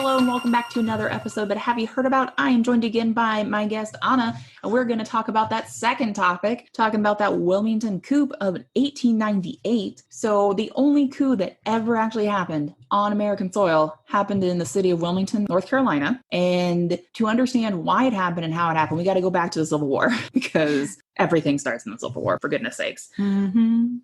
Hello and welcome back to another episode that Have You Heard About? I am joined again by my guest, Anna, and we're going to talk about that second topic, talking about that Wilmington coup of 1898. So the only coup that ever actually happened on American soil happened in the city of Wilmington, North Carolina. And to understand why it happened and how it happened, we got to go back to the Civil War because everything starts in the Civil War, for goodness sakes.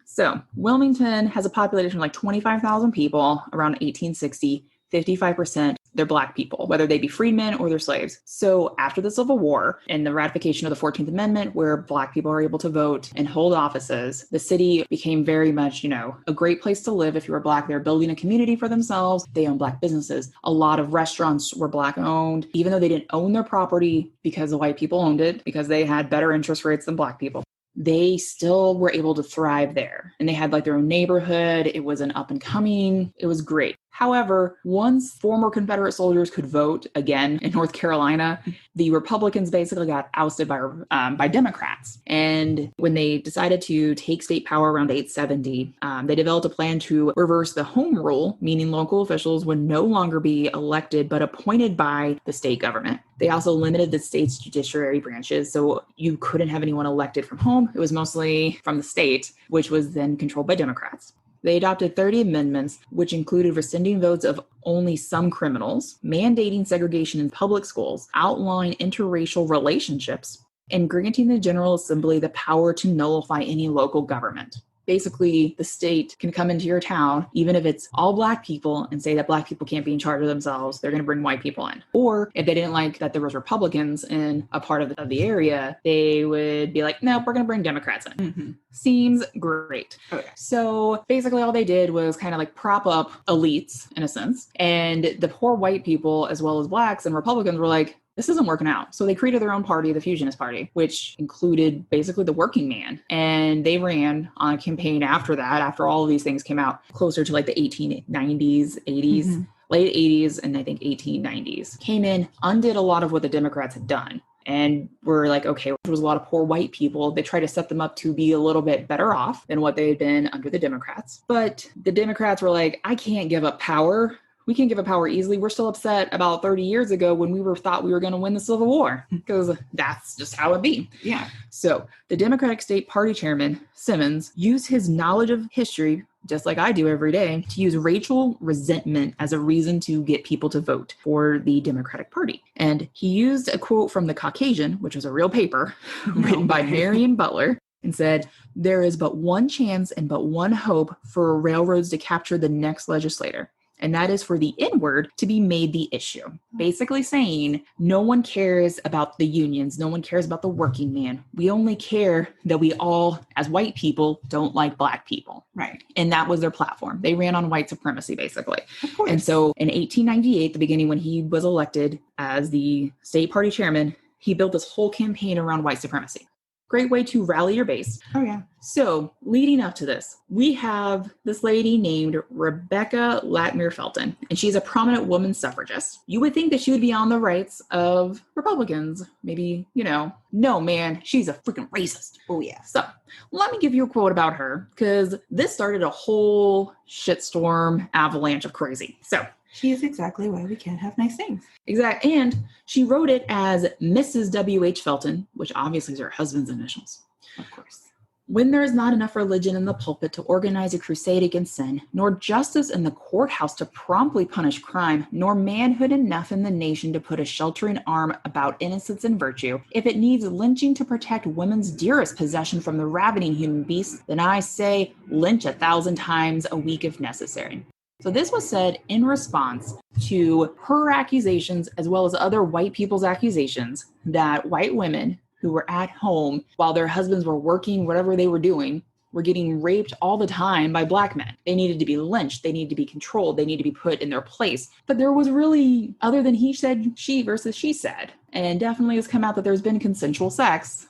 So Wilmington has a population of like 25,000 people around 1860. 55% they're Black people, whether they be freedmen or they're slaves. So after the Civil War and the ratification of the 14th Amendment, where Black people are able to vote and hold offices, the city became very much, a great place to live if you were Black. They're building a community for themselves. They own Black businesses. A lot of restaurants were Black owned, even though they didn't own their property because the white people owned it, because they had better interest rates than Black people. They still were able to thrive there. And they had like their own neighborhood. It was an up and coming. It was great. However, once former Confederate soldiers could vote again in North Carolina, the Republicans basically got ousted by Democrats. And when they decided to take state power around 870, they developed a plan to reverse the home rule, meaning local officials would no longer be elected but appointed by the state government. They also limited the state's judiciary branches, so you couldn't have anyone elected from home. It was mostly from the state, which was then controlled by Democrats. They adopted 30 amendments, which included rescinding votes of only some criminals, mandating segregation in public schools, outlawing interracial relationships, and granting the General Assembly the power to nullify any local government. Basically, the state can come into your town, even if it's all Black people, and say that Black people can't be in charge of themselves. They're going to bring white people in. Or if they didn't like that there was Republicans in a part of the area, they would be like, no, we're going to bring Democrats in. Seems great. Okay. So basically all they did was kind of like prop up elites in a sense. And the poor white people, as well as Blacks and Republicans, were like, this isn't working out. So they created their own party, the Fusionist Party, which included basically the working man. And they ran on a campaign after that, after all of these things came out, closer to like the 1890s, 80s, late 80s, and I think 1890s. Came in, undid a lot of what the Democrats had done. And we're like, okay, there was a lot of poor white people. They tried to set them up to be a little bit better off than what they had been under the Democrats. But the Democrats were like, I can't give up power. We can give up power easily. We're still upset about 30 years ago when we thought we were going to win the Civil War, because that's just how it be. Yeah. So the Democratic State Party Chairman, Simmons, used his knowledge of history, just like I do every day, to use racial resentment as a reason to get people to vote for the Democratic Party. And he used a quote from The Caucasian, which was a real paper written by Marion Butler, and said, there is but one chance and but one hope for railroads to capture the next legislator. And that is for the N-word to be made the issue. Basically saying no one cares about the unions. No one cares about the working man. We only care that we all, as white people, don't like Black people. Right. And that was their platform. They ran on white supremacy, basically. Of course. And so in 1898, the beginning when he was elected as the state party chairman, he built this whole campaign around white supremacy. Great way to rally your base. Oh, yeah. So leading up to this, we have this lady named Rebecca Latimer Felton, and she's a prominent woman suffragist. You would think that she would be on the rights of Republicans. Maybe, no, man, she's a freaking racist. Oh, yeah. So let me give you a quote about her, because this started a whole shitstorm avalanche of crazy. So she is exactly why we can't have nice things. Exactly. And she wrote it as Mrs. W.H. Felton, which obviously is her husband's initials. Of course. When there is not enough religion in the pulpit to organize a crusade against sin, nor justice in the courthouse to promptly punish crime, nor manhood enough in the nation to put a sheltering arm about innocence and virtue, if it needs lynching to protect women's dearest possession from the ravening human beasts, then I say lynch 1,000 times a week if necessary. So this was said in response to her accusations, as well as other white people's accusations, that white women who were at home while their husbands were working, whatever they were doing, were getting raped all the time by Black men. They needed to be lynched. They needed to be controlled. They needed to be put in their place. But there was really, other than he said, she versus she said. And definitely has come out that there's been consensual sex.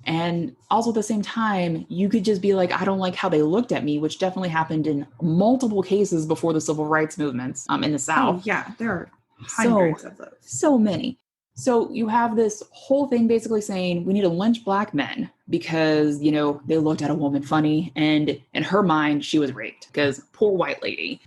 And also at the same time, you could just be like, I don't like how they looked at me, which definitely happened in multiple cases before the civil rights movements in the South. Oh, yeah, there are hundreds of those. So many. So you have this whole thing basically saying we need to lynch Black men because, they looked at a woman funny, and in her mind, she was raped because poor white lady.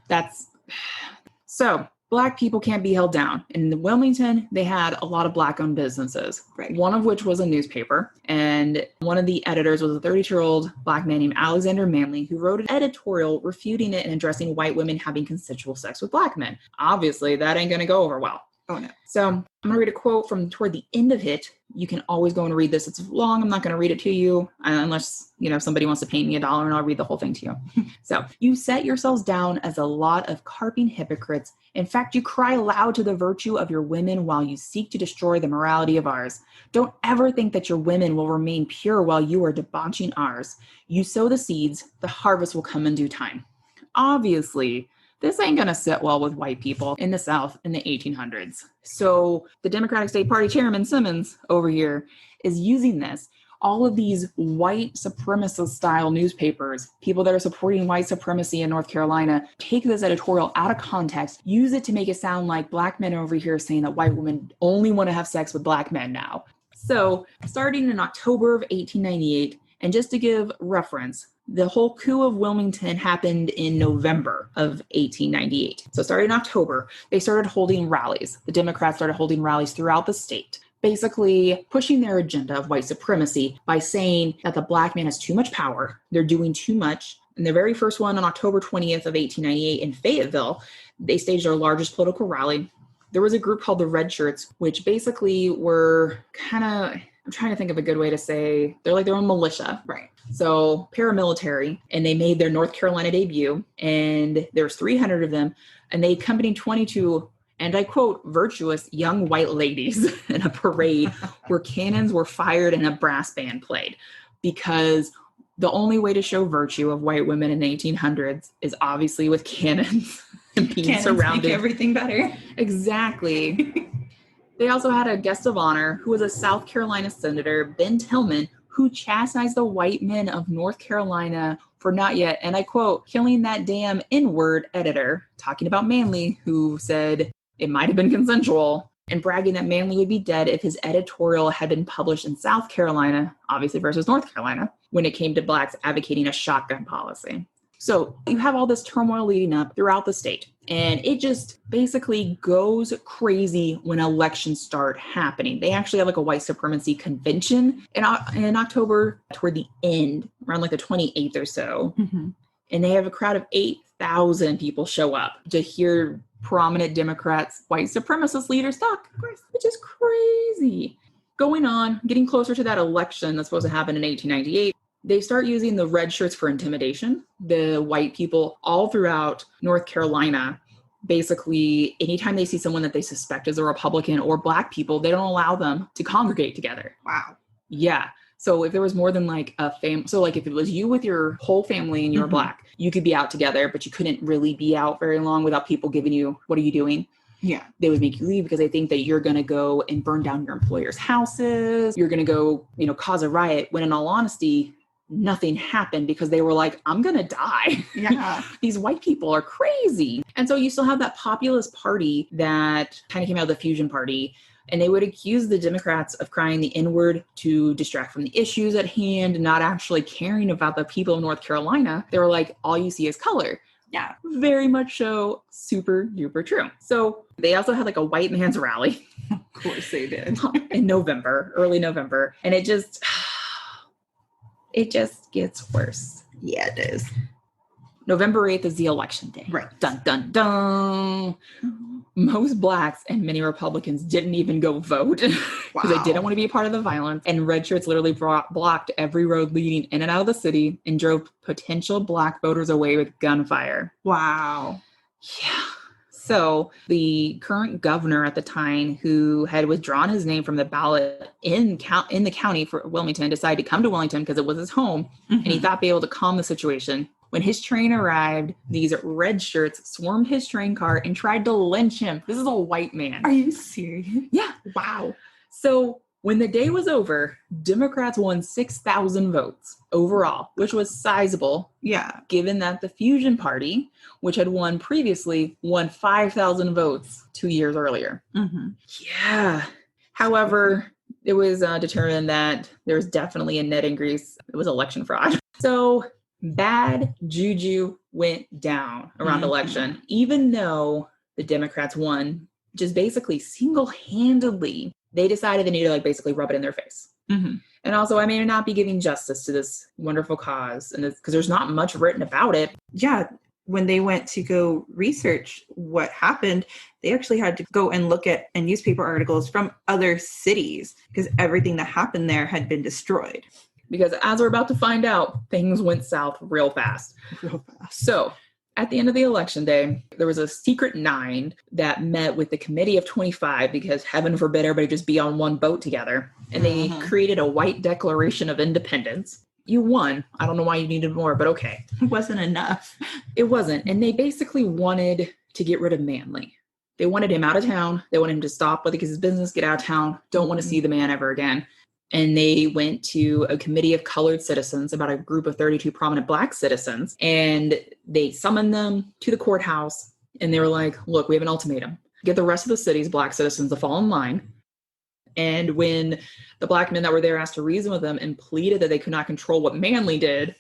So Black people can't be held down. In Wilmington, they had a lot of Black-owned businesses, Right. one of which was a newspaper. And one of the editors was a 32-year-old Black man named Alexander Manley, who wrote an editorial refuting it and addressing white women having consensual sex with Black men. Obviously, that ain't going to go over well. Oh, no. So I'm going to read a quote from toward the end of it. You can always go and read this. It's long. I'm not going to read it to you unless, somebody wants to pay me $1 and I'll read the whole thing to you. So, you set yourselves down as a lot of carping hypocrites. In fact, you cry aloud to the virtue of your women while you seek to destroy the morality of ours. Don't ever think that your women will remain pure while you are debauching ours. You sow the seeds, the harvest will come in due time. Obviously, this ain't going to sit well with white people in the South in the 1800s. So the Democratic State Party Chairman Simmons over here is using this. All of these white supremacist style newspapers, people that are supporting white supremacy in North Carolina, take this editorial out of context, use it to make it sound like Black men over here saying that white women only want to have sex with Black men now. So starting in October of 1898, and just to give reference, the whole coup of Wilmington happened in November of 1898. So starting in October, they started holding rallies. The Democrats started holding rallies throughout the state, basically pushing their agenda of white supremacy by saying that the Black man has too much power. They're doing too much. And the very first one on October 20th of 1898 in Fayetteville, they staged their largest political rally. There was a group called the Red Shirts, which basically were kind of, I'm trying to think of a good way to say, they're like their own militia. Right. So paramilitary, and they made their North Carolina debut, and there's 300 of them, and they accompanied 22, and I quote, virtuous young white ladies in a parade where cannons were fired and a brass band played, because the only way to show virtue of white women in the 1800s is obviously with cannons and being Cannons surrounded. make everything better. Exactly. They also had a guest of honor who was a South Carolina Senator, Ben Tillman, who chastised the white men of North Carolina for not yet, and I quote, killing that damn N-word editor, talking about Manley, who said it might have been consensual, and bragging that Manley would be dead if his editorial had been published in South Carolina, obviously versus North Carolina, when it came to Blacks advocating a shotgun policy. So you have all this turmoil leading up throughout the state, and it just basically goes crazy when elections start happening. They actually have like a white supremacy convention in October toward the end, around like the 28th or so. Mm-hmm. And they have a crowd of 8,000 people show up to hear prominent Democrats, white supremacist leaders talk, which is crazy. Going on, getting closer to that election that's supposed to happen in 1898, they start using the red shirts for intimidation. The white people all throughout North Carolina, basically, anytime they see someone that they suspect is a Republican or Black people, they don't allow them to congregate together. Wow. Yeah. So if there was more than like a family, so like if it was you with your whole family and you were Black, you could be out together, but you couldn't really be out very long without people giving you, what are you doing? Yeah. They would make you leave because they think that you're going to go and burn down your employers' houses. You're going to go, cause a riot, when in all honesty, nothing happened because they were like, I'm going to die. Yeah. These white people are crazy. And so you still have that populist party that kind of came out of the Fusion Party, and they would accuse the Democrats of crying the N-word to distract from the issues at hand, not actually caring about the people of North Carolina. They were like, all you see is color. Yeah. Very much so, super duper true. So they also had like a white man's rally. Of course they did. In November, early November. And it just gets worse. Yeah, it is. November 8th is the election day. Right. Dun, dun, dun. Most Blacks and many Republicans didn't even go vote because they didn't want to be a part of the violence. And red shirts literally blocked every road leading in and out of the city and drove potential Black voters away with gunfire. Wow. Yeah. So the current governor at the time, who had withdrawn his name from the ballot in the county for Wilmington, decided to come to Wilmington because it was his home, and he thought be able to calm the situation. When his train arrived, these red shirts swarmed his train car and tried to lynch him. This is a white man. Are you serious? Yeah. Wow. So when the day was over, Democrats won 6,000 votes overall, which was sizable. Yeah. Given that the Fusion Party, which had won previously, won 5,000 votes 2 years earlier. Mm-hmm. Yeah. However, it was determined that there was definitely a net increase. It was election fraud. So bad juju went down around election, even though the Democrats won, just basically single-handedly, they decided they needed to like basically rub it in their face. Mm-hmm. And also, I may not be giving justice to this wonderful cause, and because there's not much written about it. Yeah. When they went to go research what happened, they actually had to go and look at newspaper articles from other cities because everything that happened there had been destroyed. Because as we're about to find out, things went south real fast. Real fast. So at the end of the election day, there was a secret 9 that met with the committee of 25 because heaven forbid everybody just be on one boat together. And they created a white declaration of independence. You won. I don't know why you needed more, but okay. It wasn't enough. It wasn't. And they basically wanted to get rid of Manly. They wanted him out of town. They wanted him to stop with his business, get out of town. Don't want to see the man ever again. And they went to a committee of colored citizens, about a group of 32 prominent Black citizens, and they summoned them to the courthouse. And they were like, look, we have an ultimatum. Get the rest of the city's Black citizens to fall in line. And when the Black men that were there asked to reason with them and pleaded that they could not control what Manly did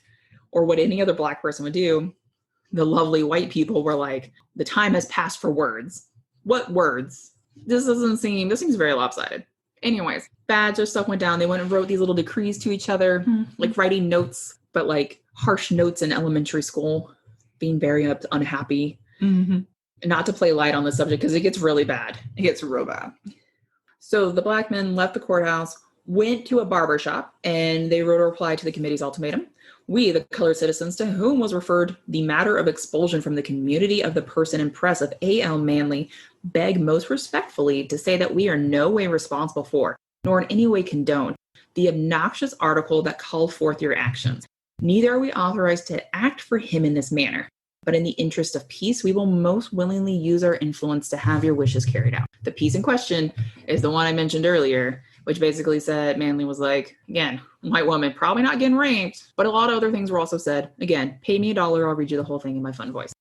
or what any other Black person would do, the lovely white people were like, the time has passed for words. What words? This seems very lopsided. Anyways, bad stuff went down. They went and wrote these little decrees to each other, like writing notes, but like harsh notes in elementary school, being very unhappy. Not to play light on the subject because it gets really bad. It gets real bad. So the Black men left the courthouse, went to a barber shop, and they wrote a reply to the committee's ultimatum. We, the colored citizens, to whom was referred the matter of expulsion from the community of the person and press of A.L. Manly, beg most respectfully to say that we are no way responsible for, nor in any way condone, the obnoxious article that called forth your actions. Neither are we authorized to act for him in this manner, but in the interest of peace, we will most willingly use our influence to have your wishes carried out. The peace in question is the one I mentioned earlier, which basically said Manly was like, again, white woman, probably not getting raped, but a lot of other things were also said. Again, pay me $1, I'll read you the whole thing in my fun voice.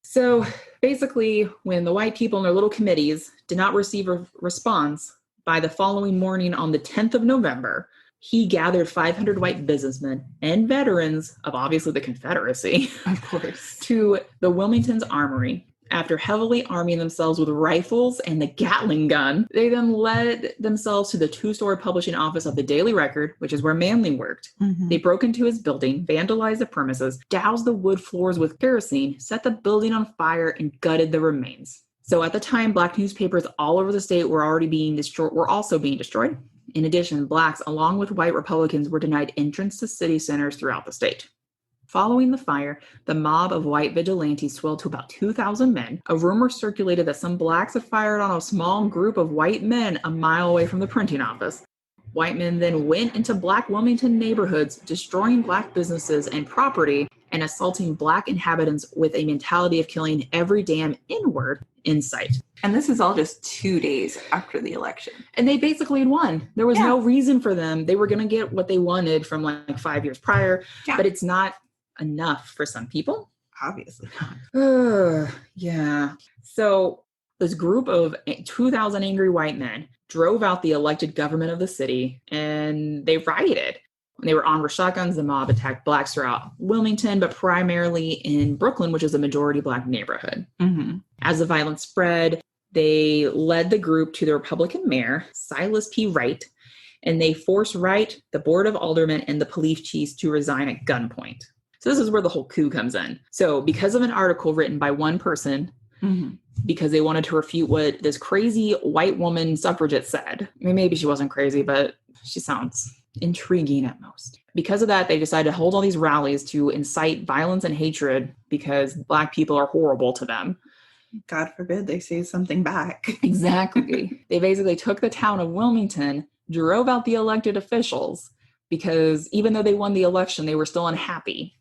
So basically, when the white people in their little committees did not receive a response, by the following morning on the 10th of November, he gathered 500 white businessmen and veterans of obviously the Confederacy, of course, to the Wilmington's armory. After heavily arming themselves with rifles and the Gatling gun, they then led themselves to the 2-story publishing office of the Daily Record, which is where Manly worked. They broke into his building, vandalized the premises, doused the wood floors with kerosene, set the building on fire, and gutted the remains. So at the time, Black newspapers all over the state were also being destroyed. In addition, Blacks, along with white Republicans, were denied entrance to city centers throughout the state. Following the fire, the mob of white vigilantes swelled to about 2,000 men. A rumor circulated that some Blacks had fired on a small group of white men a mile away from the printing office. White men then went into Black Wilmington neighborhoods, destroying Black businesses and property and assaulting Black inhabitants with a mentality of killing every damn N-word in sight. And this is all just 2 days after the election. And they basically had won. There was no reason for them. They were going to get what they wanted from like 5 years prior, but it's not enough for some people. Obviously not. Yeah. So this group of 2,000 angry white men drove out the elected government of the city, and they rioted. When they were armed with shotguns, the mob attacked Blacks throughout Wilmington, but primarily in Brooklyn, which is a majority Black neighborhood. As the violence spread, they led the group to the Republican mayor, Silas P. Wright, and they forced Wright, the board of aldermen, and the police chiefs to resign at gunpoint. So this is where the whole coup comes in. So because of an article written by one person, because they wanted to refute what this crazy white woman suffragette said. I mean, maybe she wasn't crazy, but she sounds intriguing at most. Because of that, they decided to hold all these rallies to incite violence and hatred because Black people are horrible to them. God forbid they say something back. Exactly. They basically took the town of Wilmington, drove out the elected officials, because even though they won the election, they were still unhappy.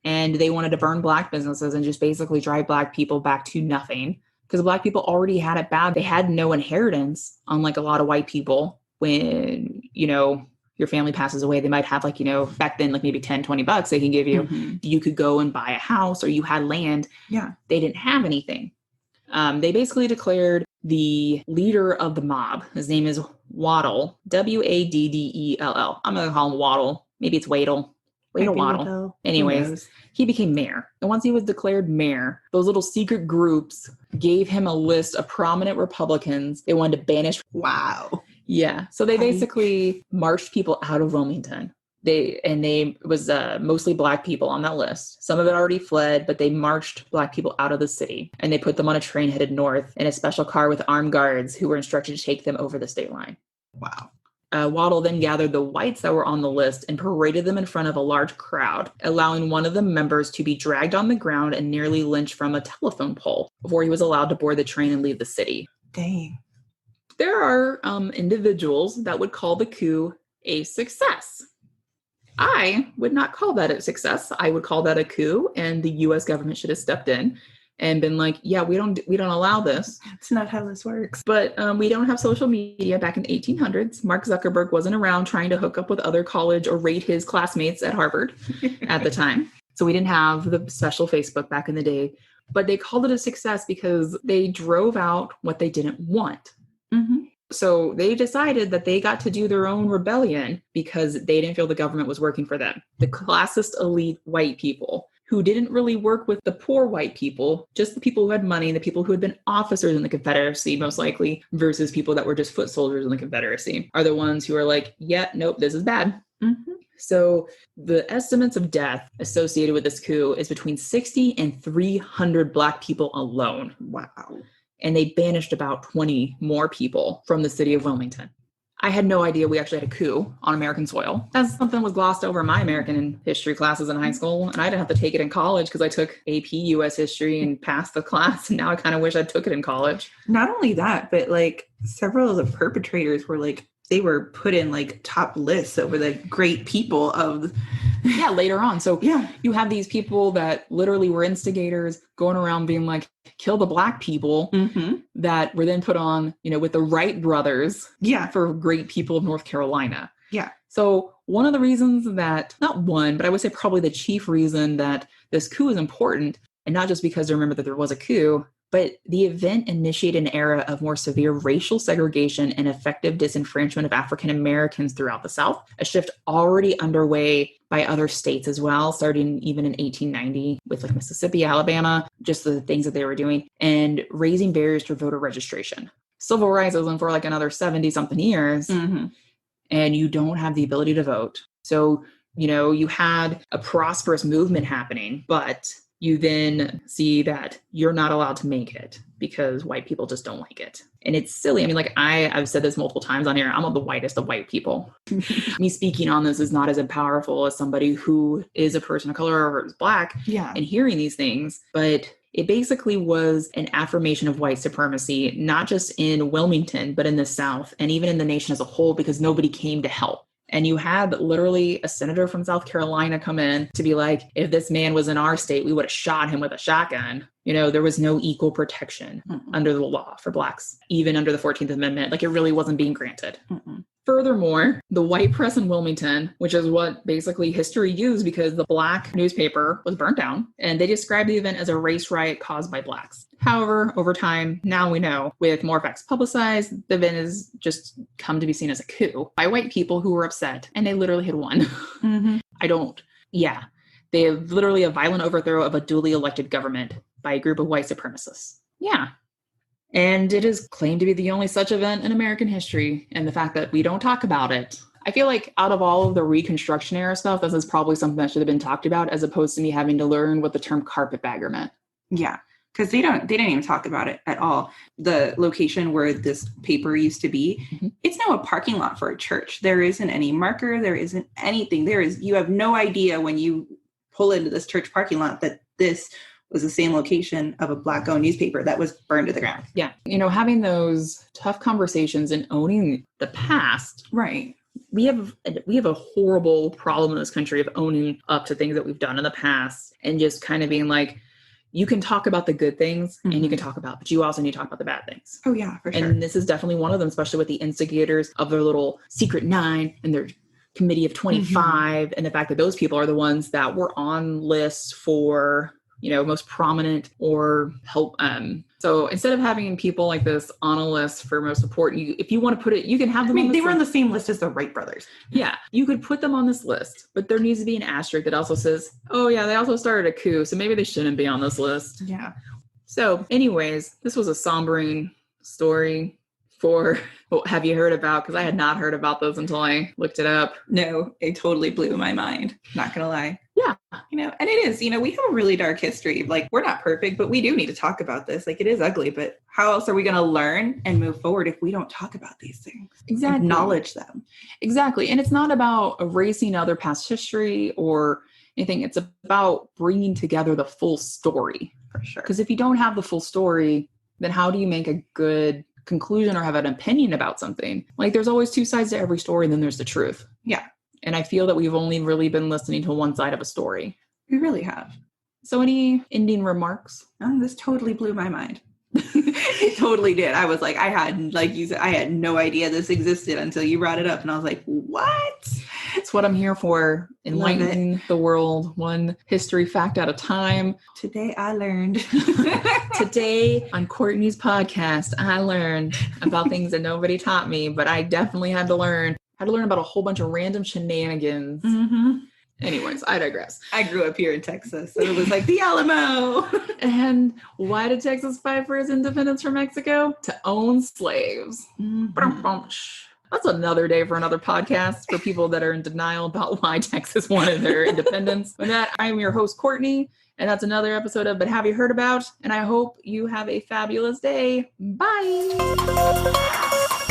And they wanted to burn Black businesses and just basically drive Black people back to nothing. Because Black people already had it bad. They had no inheritance, unlike a lot of white people. When, your family passes away, they might have back then, maybe $10, $20 they can give you. You could go and buy a house, or you had land. Yeah. They didn't have anything. They basically declared the leader of the mob. His name is Waddell, Waddell. I'm going to call him Waddle. Maybe it's Wadle. Wait a Might be while. Liddell. Who Anyways, knows? he became mayor. And once he was declared mayor, those little secret groups gave him a list of prominent Republicans they wanted to banish. Wow. Yeah. So they Heavy. basically marched people out of Wilmington. It was mostly Black people on that list. Some of it already fled, but they marched Black people out of the city and they put them on a train headed north in a special car with armed guards who were instructed to take them over the state line. Wow. Waddle then gathered the whites that were on the list and paraded them in front of a large crowd, allowing one of the members to be dragged on the ground and nearly lynched from a telephone pole before he was allowed to board the train and leave the city. Dang. There are individuals that would call the coup a success. I would not call that a success. I would call that a coup, and the U.S. government should have stepped in and been like, yeah, we don't allow this. That's not how this works. But we don't have social media back in the 1800s. Mark Zuckerberg wasn't around trying to hook up with other college or rate his classmates at Harvard at the time. So we didn't have the special Facebook back in the day. But they called it a success because they drove out what they didn't want. Mm-hmm. So they decided that they got to do their own rebellion because they didn't feel the government was working for them. The classist elite white people who didn't really work with the poor white people, just the people who had money, the people who had been officers in the Confederacy, most likely, versus people that were just foot soldiers in the Confederacy, are the ones who are like, yeah, nope, this is bad. Mm-hmm. So the estimates of death associated with this coup is between 60 and 300 Black people alone. Wow. And they banished about 20 more people from the city of Wilmington. I had no idea we actually had a coup on American soil. That's something was glossed over in my American history classes in high school, and I didn't have to take it in college because I took AP US history and passed the class, and now I kind of wish I took it in college. Not only that, but like several of the perpetrators were like, they were put in like top lists over the great people of yeah, later on. So yeah, you have these people that literally were instigators going around being like, kill the Black people, mm-hmm. that were then put on, with the Wright brothers, yeah, for great people of North Carolina. Yeah. So one of the reasons that, not one, but I would say probably the chief reason that this coup is important, and not just because they remember that there was a coup, but the event initiated an era of more severe racial segregation and effective disenfranchisement of African Americans throughout the South, a shift already underway by other states as well, starting even in 1890 with like Mississippi, Alabama, just the things that they were doing, and raising barriers to voter registration. Civil rights isn't for like another 70-something years, mm-hmm. and you don't have the ability to vote. So, you had a prosperous movement happening, but you then see that you're not allowed to make it because white people just don't like it. And it's silly. I mean, like I've said this multiple times on here, I'm the whitest of white people. Me speaking on this is not as powerful as somebody who is a person of color or is Black and hearing these things. But it basically was an affirmation of white supremacy, not just in Wilmington, but in the South and even in the nation as a whole, because nobody came to help. And you had literally a senator from South Carolina come in to be like, if this man was in our state, we would have shot him with a shotgun. There was no equal protection under the law for Blacks, even under the 14th Amendment. Like it really wasn't being granted. Furthermore, the white press in Wilmington, which is what basically history used because the Black newspaper was burnt down, and they described the event as a race riot caused by Blacks. However, over time, now we know, with more facts publicized, the event has just come to be seen as a coup by white people who were upset, and they literally had won. Mm-hmm. They have literally a violent overthrow of a duly elected government by a group of white supremacists. Yeah. And it is claimed to be the only such event in American history, and the fact that we don't talk about it. I feel like out of all of the Reconstruction era stuff, this is probably something that should have been talked about as opposed to me having to learn what the term carpetbagger meant. Yeah, because they didn't even talk about it at all. The location where this paper used to be, it's now a parking lot for a church. There isn't any marker. There isn't anything. You have no idea when you pull into this church parking lot that this was the same location of a Black-owned newspaper that was burned to the ground. Yeah. Having those tough conversations and owning the past. Right. We have a horrible problem in this country of owning up to things that we've done in the past and just kind of being like, you can talk about the good things and you can talk about, but you also need to talk about the bad things. Oh yeah, for sure. And this is definitely one of them, especially with the instigators of their little Secret 9 and their Committee of 25 and the fact that those people are the ones that were on lists for most prominent or help. So instead of having people like this on a list for most important, if you want to put it, you can have them. They were on the same list as the Wright brothers. Yeah, you could put them on this list, but there needs to be an asterisk that also says, oh yeah, they also started a coup, so maybe they shouldn't be on this list. Yeah. So anyways, this was a sombering story for what have you heard about? Because I had not heard about this until I looked it up. No, it totally blew my mind. Not gonna lie. Yeah. And it is, we have a really dark history. Like, we're not perfect, but we do need to talk about this. Like, it is ugly, but how else are we going to learn and move forward if we don't talk about these things? Exactly. Acknowledge them. Exactly. And it's not about erasing other past history or anything. It's about bringing together the full story. For sure. Because if you don't have the full story, then how do you make a good conclusion or have an opinion about something? Like, there's always two sides to every story, and then there's the truth. Yeah. And I feel that we've only really been listening to one side of a story. We really have. So any ending remarks? Oh, this totally blew my mind. It totally did. I was like, like you said, I had no idea this existed until you brought it up. And I was like, what? It's what I'm here for. Enlightening the world, one history fact at a time. Today I learned. Today on Courtney's podcast, I learned about things that nobody taught me, but I definitely had to learn. I had to learn about a whole bunch of random shenanigans. Mm-hmm. Anyways, I digress. I grew up here in Texas, so it was like the Alamo. And why did Texas fight for its independence from Mexico? To own slaves. Mm-hmm. That's another day for another podcast for people that are in denial about why Texas wanted their independence. With that, I am your host, Courtney, and that's another episode of But Have You Heard About? And I hope you have a fabulous day. Bye.